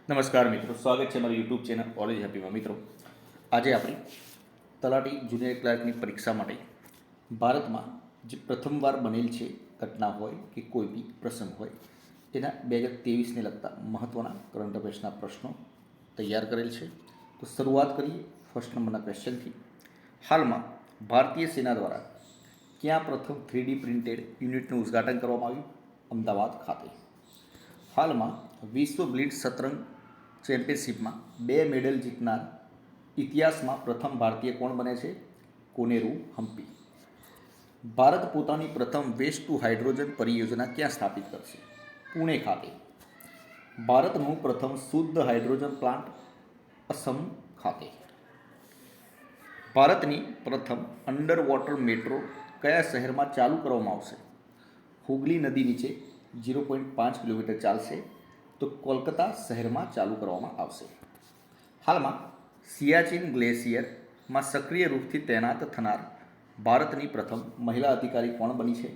નમસ્કાર મિત્રો, સ્વાગત છે મારી યુટ્યુબ ચેનલ કોલેજ હેપીમાં. મિત્રો, આજે આપણે તલાટી જુનિયર ક્લાર્કની પરીક્ષા માટે ભારતમાં જે પ્રથમવાર બનેલ છે ઘટના હોય કે કોઈ બી પ્રસંગ હોય એના 2023ને લગતા મહત્ત્વના કરંટ અફેર્સના પ્રશ્નો તૈયાર કરેલ છે. તો શરૂઆત કરીએ ફર્સ્ટ નંબરના ક્વેશ્ચનથી. હાલમાં ભારતીય સેના દ્વારા ક્યાં પ્રથમ 3D પ્રિન્ટેડ યુનિટનું ઉદ્ઘાટન કરવામાં આવ્યું? અમદાવાદ ખાતે. હાલમાં વિશ્વ બ્લિટ્ઝ શતરંજ ચેમ્પિયનશિપમાં 2 મેડલ જીતનાર ઇતિહાસમાં પ્રથમ ભારતીય કોણ બને છે? કોનેરુ હમ્પી. ભારત પોતાની પ્રથમ વેસ્ટ ટુ હાઇડ્રોજન પરિયોજના ક્યાં સ્થાપિત કરશે? પુણે ખાતે. ભારતનું પ્રથમ શુદ્ધ હાઇડ્રોજન પ્લાન્ટ અસમ ખાતે. ભારતની પ્રથમ અંડર વોટર મેટ્રો કયા શહેરમાં ચાલુ કરવામાં આવશે? હુગલી નદી નીચે 0.5 કિલોમીટર ચાલશે, તો કોલકાતા શહેરમાં ચાલુ કરવામાં આવશે. હાલમાં સિયાચીન ગ્લેશિયરમાં સક્રિય રૂપથી તૈનાત થનાર ભારતની પ્રથમ મહિલા અધિકારી કોણ બની છે?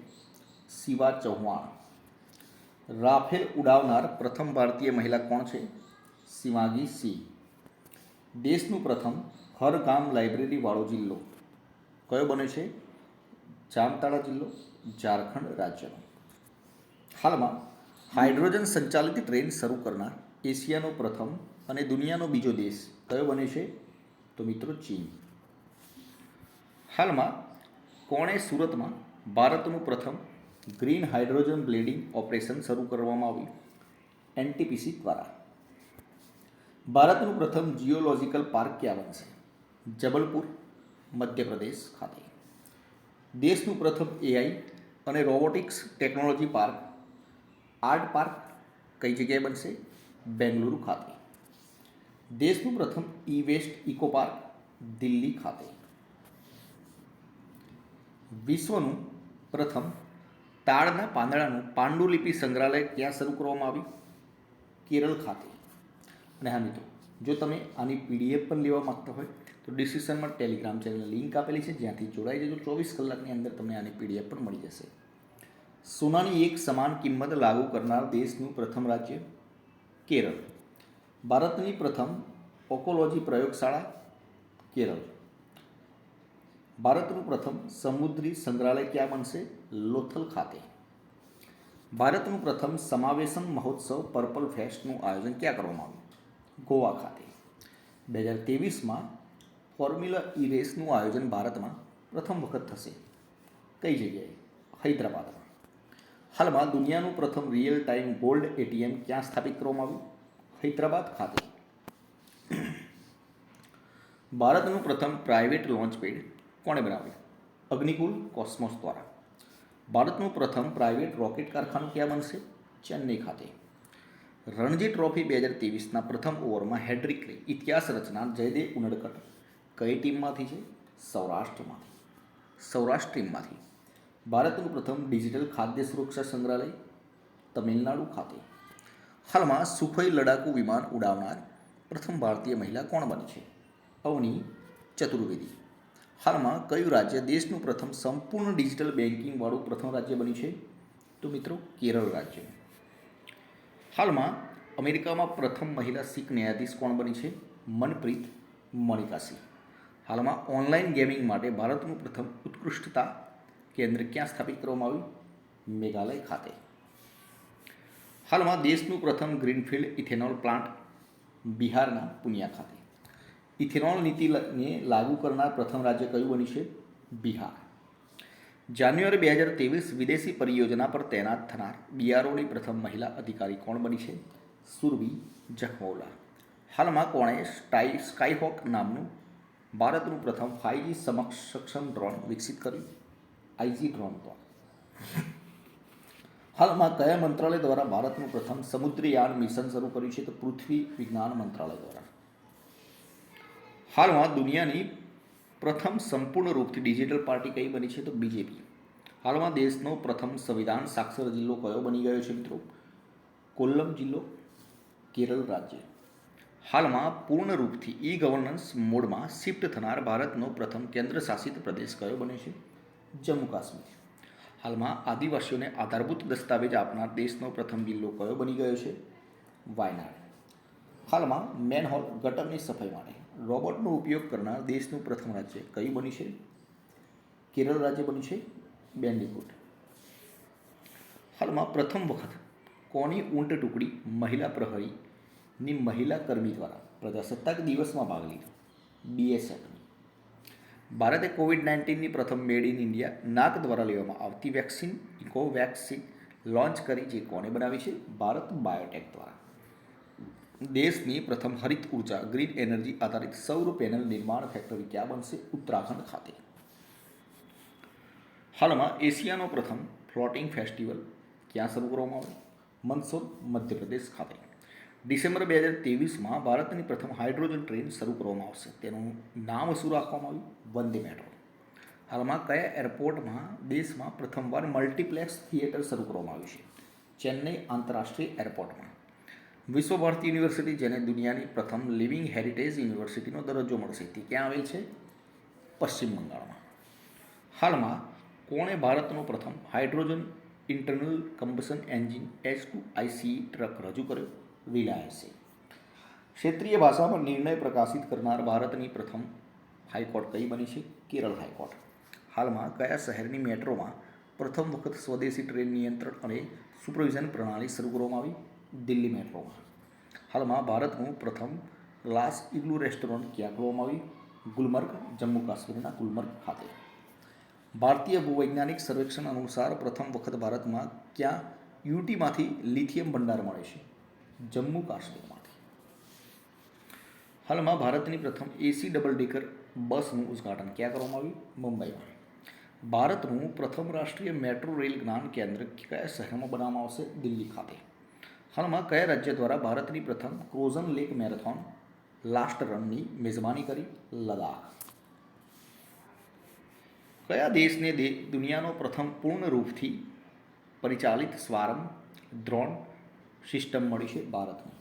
શિવા ચૌહાણ. રાફેલ ઉડાવનાર પ્રથમ ભારતીય મહિલા કોણ છે? શિવાંગી સિંહ. દેશનું પ્રથમ હર ગામ લાઇબ્રેરીવાળો જિલ્લો કયો બને છે? જામતાડા જિલ્લો, ઝારખંડ રાજ્યનો. હાલમાં હાઇડ્રોજન સંચાલિત ટ્રેન શરૂ કરનાર એશિયાનો પ્રથમ અને દુનિયાનો બીજો દેશ કયો બને છે? તો મિત્રો ચીન. હાલમાં કોણે સુરતમાં ભારતનું પ્રથમ ગ્રીન હાઇડ્રોજન બ્લેડિંગ ઓપરેશન શરૂ કરવામાં આવ્યું? એનટીપીસી દ્વારા. ભારતનું પ્રથમ જીઓલોજિકલ પાર્ક ક્યાં બનશે? જબલપુર, મધ્યપ્રદેશ ખાતે. દેશનું પ્રથમ એઆઈ અને robotics technology park art park કઈ જગ્યાએ બનશે? બેંગલુરુ ખાતે. દેશનું પ્રથમ ઈ વેસ્ટ ઇકો પાર્ક દિલ્હી ખાતે. વિશ્વનું પ્રથમ તાડના પાંદડાનું પાંડુલિપિ સંગ્રહાલય ક્યાં શરૂ કરવામાં આવ્યું? કેરળ ખાતે. અને હા મિત્રો, જો તમે આની પીડીએફ પણ લેવા માગતા હોય તો ડિસ્ક્રિપ્શનમાં ટેલિગ્રામ ચેનલની લિંક આપેલી છે, જ્યાંથી જોડાઈ જજો. 24 કલાકની અંદર તમને આની પીડીએફ પણ મળી જશે. સોનાની એક સમાન કિંમત લાગુ કરનાર દેશનું પ્રથમ રાજ્ય? કેરળ. ભારતની પ્રથમ ઓકોલોજી પ્રયોગશાળા? કેરળ. ભારતનું પ્રથમ સમુદ્રી સંગ્રહાલય ક્યાં બનશે? લોથલ ખાતે. ભારતનું પ્રથમ સમાવેશન મહોત્સવ પર્પલ ફેસ્ટનું આયોજન ક્યાં કરવામાં આવ્યું? ગોવા ખાતે. 2023માં ફોર્મ્યુલા ઈ રેસનું આયોજન ભારતમાં પ્રથમ વખત થશે. કઈ જગ્યાએ? હૈદરાબાદમાં. હાલમાં દુનિયાનું પ્રથમ રિયલ ટાઈમ ગોલ્ડ એટીએમ ક્યાં સ્થાપિત કરવામાં આવ્યું? હૈદરાબાદ ખાતે. ભારતનું પ્રથમ પ્રાઇવેટ લોન્ચ પેડ કોણે બનાવ્યું? અગ્નિકુલ કોસ્મોસ દ્વારા. ભારતનું પ્રથમ પ્રાઇવેટ રોકેટ કારખાનું ક્યાં બનશે? ચેન્નઈ ખાતે. રણજી ટ્રોફી 2023ના પ્રથમ ઓવરમાં હેડ્રિક લઈ ઇતિહાસ રચનાર જયદેવ ઉનડકટ કઈ ટીમમાંથી છે? સૌરાષ્ટ્ર ટીમમાંથી. ભારતનું પ્રથમ ડિજિટલ ખાદ્ય સુરક્ષા સંગ્રહાલય? તમિલનાડુ ખાતે. હાલમાં સુખોઈ લડાકુ વિમાન ઉડાવનાર પ્રથમ ભારતીય મહિલા કોણ બની છે? અવની ચતુર્વેદી. હાલમાં કયું રાજ્ય દેશનું પ્રથમ સંપૂર્ણ ડિજિટલ બેન્કિંગવાળું પ્રથમ રાજ્ય બન્યું છે? તો મિત્રો કેરળ રાજ્ય. હાલમાં અમેરિકામાં પ્રથમ મહિલા શીખ ન્યાયાધીશ કોણ બની છે? મનપ્રીત મણિકાસી. હાલમાં ઓનલાઈન ગેમિંગ માટે ભારતનું પ્રથમ ઉત્કૃષ્ટતા કેન્દ્ર ક્યાં સ્થાપિત કરવામાં આવ્યું? મેઘાલય ખાતે. હાલમાં દેશનું પ્રથમ ગ્રીનફિલ્ડ ઇથેનોલ પ્લાન્ટ બિહારના પુનિયા ખાતે. ઇથેનોલ નીતિને લાગુ કરનાર પ્રથમ રાજ્ય કયું બન્યું છે? બિહાર. જાન્યુઆરી 2023 વિદેશી પરિયોજના પર તૈનાત થનાર બીઆરઓની પ્રથમ મહિલા અધિકારી કોણ બની છે? સુરભી જખમૌલા. હાલમાં કોણે સ્કાયહોક નામનું ભારતનું પ્રથમ 5G સક્ષમ ડ્રોન વિકસિત કર્યું? આઈજી ડ્રોન પર. હાલમાં કયા મંત્રાલય દ્વારા ભારતનું પ્રથમ સમુદ્રીયાન મિશન શરૂ કર્યું છે? તો પૃથ્વી વિજ્ઞાન મંત્રાલય દ્વારા. હાલમાં દુનિયાની પ્રથમ સંપૂર્ણ રૂપથી ડિજિટલ પાર્ટી કઈ બની છે? તો બીજેપી. હાલમાં દેશનો પ્રથમ સંવિધાન સાક્ષર જિલ્લો કયો બની ગયો છે મિત્રો? કોલ્લમ જિલ્લો, કેરળ રાજ્ય. હાલમાં પૂર્ણ રૂપથી ઈ ગવર્નન્સ મોડમાં શિફ્ટ થનાર ભારતનો પ્રથમ કેન્દ્ર શાસિત પ્રદેશ કયો બને છે? જમ્મુ કાશ્મીર. હાલમાં આદિવાસીઓને આધારભૂત દસ્તાવેજ આપનાર દેશનો પ્રથમ જિલ્લો કયો બની ગયો છે? વાયનાડ. હાલમાં મેનહોલ ગટરની સફાઈ માટે રોબોટનો ઉપયોગ કરનાર દેશનું પ્રથમ રાજ્ય કયું બન્યું છે? કેરળ રાજ્ય બન્યું છે બેન્ડિકુટ. હાલમાં પ્રથમ વખત કોની ઊંટ ટુકડી મહિલા પ્રહરીની મહિલા કર્મી દ્વારા પ્રજાસત્તાક દિવસમાં ભાગ લીધો? બીએસએફની. ભારતે કોવિડ-19ની પ્રથમ મેડ ઇન ઇન્ડિયા નાક દ્વારા લેવામાં આવતી વેક્સિન ઇકોવેક્સિન લોન્ચ કરી, જે કોણે બનાવી છે? ભારત બાયોટેક દ્વારા. દેશની પ્રથમ હરિત ઉર્જા ગ્રીન એનર્જી આધારિત સૌર પેનલ નિર્માણ ફેક્ટરી ક્યાં બનશે? ઉત્તરાખંડ ખાતે. હાલમાં એશિયાનો પ્રથમ ફ્લોટિંગ ફેસ્ટિવલ ક્યાં શરૂ કરવામાં આવે? મંદસૌર, મધ્યપ્રદેશ ખાતે. ડિસેમ્બર 2023માં ભારતની પ્રથમ હાઇડ્રોજન ટ્રેન શરૂ કરવામાં આવશે. તેનું નામ શું રાખવામાં આવ્યું? વંદે મેટ્રો. હાલમાં કયા એરપોર્ટમાં દેશમાં પ્રથમવાર મલ્ટીપ્લેક્સ થિયેટર શરૂ કરવામાં આવ્યું છે? ચેન્નઈ આંતરરાષ્ટ્રીય એરપોર્ટમાં. વિશ્વ ભારતી યુનિવર્સિટી, જેને દુનિયાની પ્રથમ લિવિંગ હેરિટેજ યુનિવર્સિટીનો દરજ્જો મળશે, તે ક્યાં આવેલ છે? પશ્ચિમ બંગાળમાં. હાલમાં કોણે ભારતનો પ્રથમ hydrogen internal combustion engine H2ICE truck રજૂ કર્યો? રિલાયન્સે. ક્ષેત્રીય ભાષામાં નિર્ણય પ્રકાશિત કરનાર ભારતની પ્રથમ હાઈકોર્ટ કઈ બની છે? કેરળ હાઈકોર્ટ. હાલમાં કયા શહેરની મેટ્રોમાં પ્રથમ વખત સ્વદેશી ટ્રેન નિયંત્રણ અને સુપરવિઝન પ્રણાલી શરૂ કરવામાં આવી? દિલ્હી મેટ્રોમાં. હાલમાં ભારતનું પ્રથમ ગ્લાસ ઇગ્લુ રેસ્ટોરન્ટ ક્યાં ખોલવામાં આવ્યું? ગુલમર્ગ, જમ્મુ કાશ્મીરના ગુલમર્ગ ખાતે. ભારતીય ભૂવૈજ્ઞાનિક સર્વેક્ષણ અનુસાર પ્રથમ વખત ભારતમાં ક્યાં યુટીમાંથી લિથિયમ ભંડાર મળે છે? જમ્મુ કાશ્મીરમાંથી. હાલમાં ભારતની પ્રથમ એસી ડબલ ડેકર બસનું ઉદ્ઘાટન ક્યાં કરવામાં આવ્યું? મુંબઈમાં. ભારતનું પ્રથમ રાષ્ટ્રીય મેટ્રો રેલ જ્ઞાન કેન્દ્ર કયા શહેરમાં બનાવવામાં આવશે? દિલ્હી ખાતે. હાલમાં કયા રાજ્ય દ્વારા ભારતની પ્રથમ ક્રોઝન લેક મેરેથોન લાસ્ટ રનની મેજબાની કરી? લદ્દાખ. કયા દેશને દુનિયાનો પ્રથમ પૂર્ણ રૂપથી પરિચાલિત સ્વારમ ડ્રોન સિસ્ટમ મળી છે? ભારતને.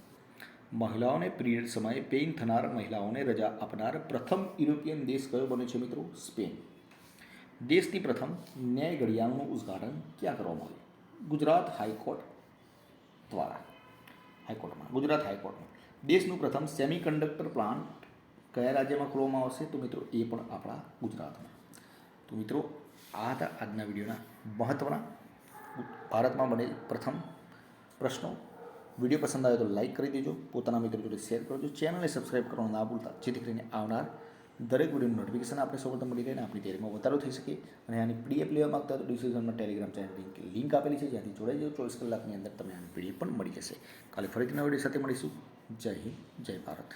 મહિલાઓને પીરિયડ સમયે પેઇન થનાર મહિલાઓને રજા આપનાર પ્રથમ યુરોપિયન દેશ કયો બન્યો છે મિત્રો? સ્પેન. દેશની પ્રથમ ન્યાય ઘડિયાળનું ઉદ્ઘાટન ક્યાં કરવામાં આવ્યું? ગુજરાત હાઈકોર્ટ દ્વારા. ગુજરાત હાઈકોર્ટમાં. દેશનું પ્રથમ સેમિકન્ડક્ટર પ્લાન્ટ કયા રાજ્યમાં ખોલવામાં આવશે? તો મિત્રો એ પણ આપણા ગુજરાતમાં. તો મિત્રો આ હતા આજના વિડીયોના મહત્ત્વના ભારતમાં બનેલ પ્રથમ પ્રશ્નો. વિડીયો પસંદ આવે તો લાઇક કરી દેજો, પોતાના મિત્રો જોડે શેર કરજો, ચેનલને સબસ્ક્રાઈબ કરવાનું ના ભૂલતા, જેથી કરીને આવનાર દરેક વિડીયોનું નોટિફિકેશન આપણે સૌપ્રથમ મળી રહે અને આપણી તૈયારીમાં વધારો થઈ શકે. અને આની પીડીએફ લેવા માગતા તો ડિસ્ક્રિપ્શનમાં ટેલિગ્રામ ચેનલની લિંક આપેલી છે, જ્યાંથી જોડાઈ જાઓ. 24 કલાકની અંદર તમને આની પીડીએફ પણ મળી જશે. કાલે ફરીથી નવા વિડીયો સાથે મળીશું. જય હિન્દ, જય ભારત.